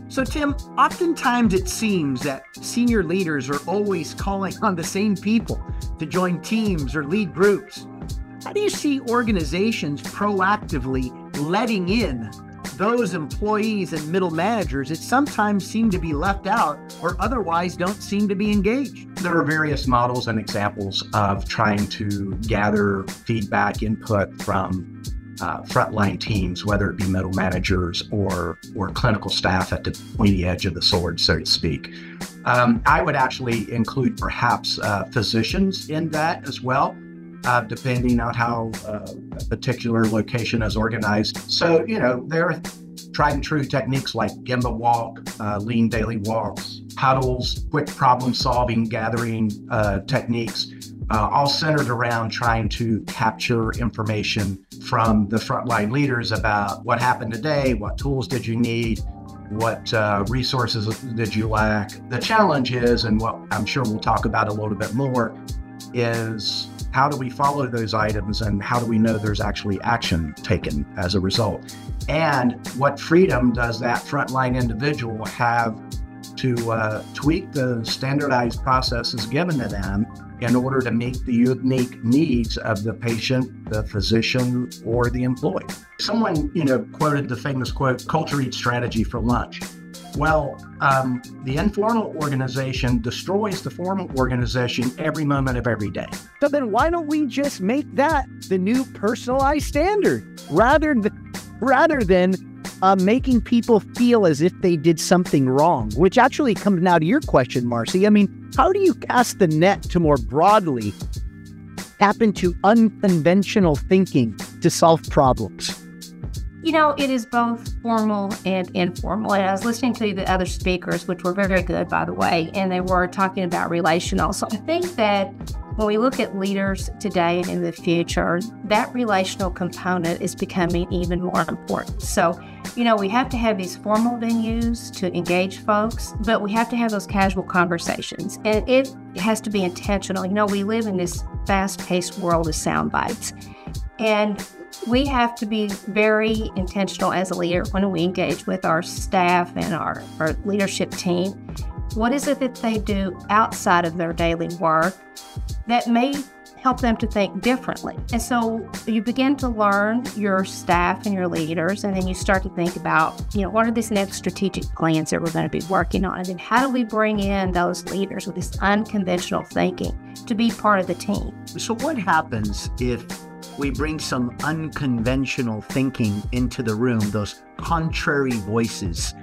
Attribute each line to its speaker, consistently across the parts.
Speaker 1: So Tim, oftentimes it seems that senior leaders are always calling on the same people to join teams or lead groups. How do you see organizations proactively letting in those employees and middle managers that sometimes seem to be left out or otherwise don't seem to be engaged?
Speaker 2: There are various models and examples of trying to gather feedback, input from frontline teams, whether it be middle managers or clinical staff at the pointy edge of the sword, so to speak. I would actually include perhaps physicians in that as well, depending on how a particular location is organized. So, there are tried and true techniques like Gemba walk, lean daily walks, huddles, quick problem solving, gathering techniques, all centered around trying to capture information from the frontline leaders about what happened today, what tools did you need, what resources did you lack. The challenge is, and what I'm sure we'll talk about a little bit more, is how do we follow those items and how do we know there's actually action taken as a result? And what freedom does that frontline individual have to tweak the standardized processes given to them in order to meet the unique needs of the patient, the physician, or the employee? Someone, quoted the famous quote, "Culture eats strategy for lunch." Well, the informal organization destroys the formal organization every moment of every day.
Speaker 1: So then why don't we just make that the new personalized standard rather than making people feel as if they did something wrong, which actually comes now to your question, Marcia. I mean, how do you cast the net to more broadly tap into unconventional thinking to solve problems?
Speaker 3: It is both formal and informal. And I was listening to the other speakers, which were very, very good, by the way, and they were talking about relational. So I think that when we look at leaders today and in the future, that relational component is becoming even more important. So, we have to have these formal venues to engage folks, but we have to have those casual conversations. And it has to be intentional. We live in this fast-paced world of sound bites. And we have to be very intentional as a leader when we engage with our staff and our leadership team. What is it that they do outside of their daily work that may help them to think differently? And so you begin to learn your staff and your leaders, and then you start to think about, what are these next strategic plans that we're going to be working on? And then how do we bring in those leaders with this unconventional thinking to be part of the team?
Speaker 1: So what happens if we bring some unconventional thinking into the room, those contrary voices?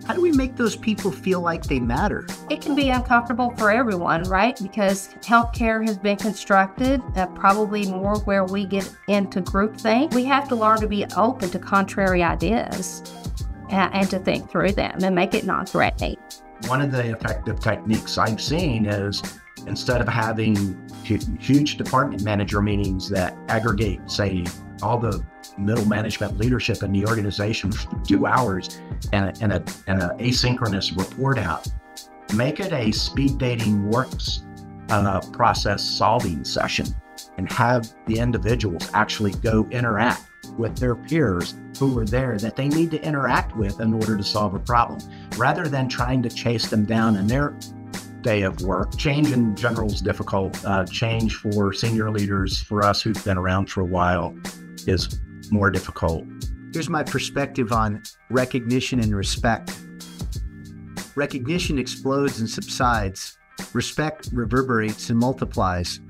Speaker 1: How do we make those people feel like they matter?
Speaker 3: It can be uncomfortable for everyone, right? Because healthcare has been constructed probably more where we get into groupthink. We have to learn to be open to contrary ideas and to think through them and make it non-threatening.
Speaker 2: One of the effective techniques I've seen is, instead of having huge department manager meetings that aggregate, say, all the middle management leadership in the organization for 2 hours and an asynchronous report out, make it a speed dating works process solving session and have the individuals actually go interact with their peers who are there that they need to interact with in order to solve a problem, rather than trying to chase them down in their day of work. Change in general is difficult. Change for senior leaders, for us who've been around for a while, is more difficult.
Speaker 1: Here's my perspective on recognition and respect. Recognition explodes and subsides. Respect reverberates and multiplies.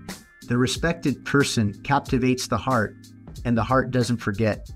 Speaker 1: The respected person captivates the heart, and the heart doesn't forget.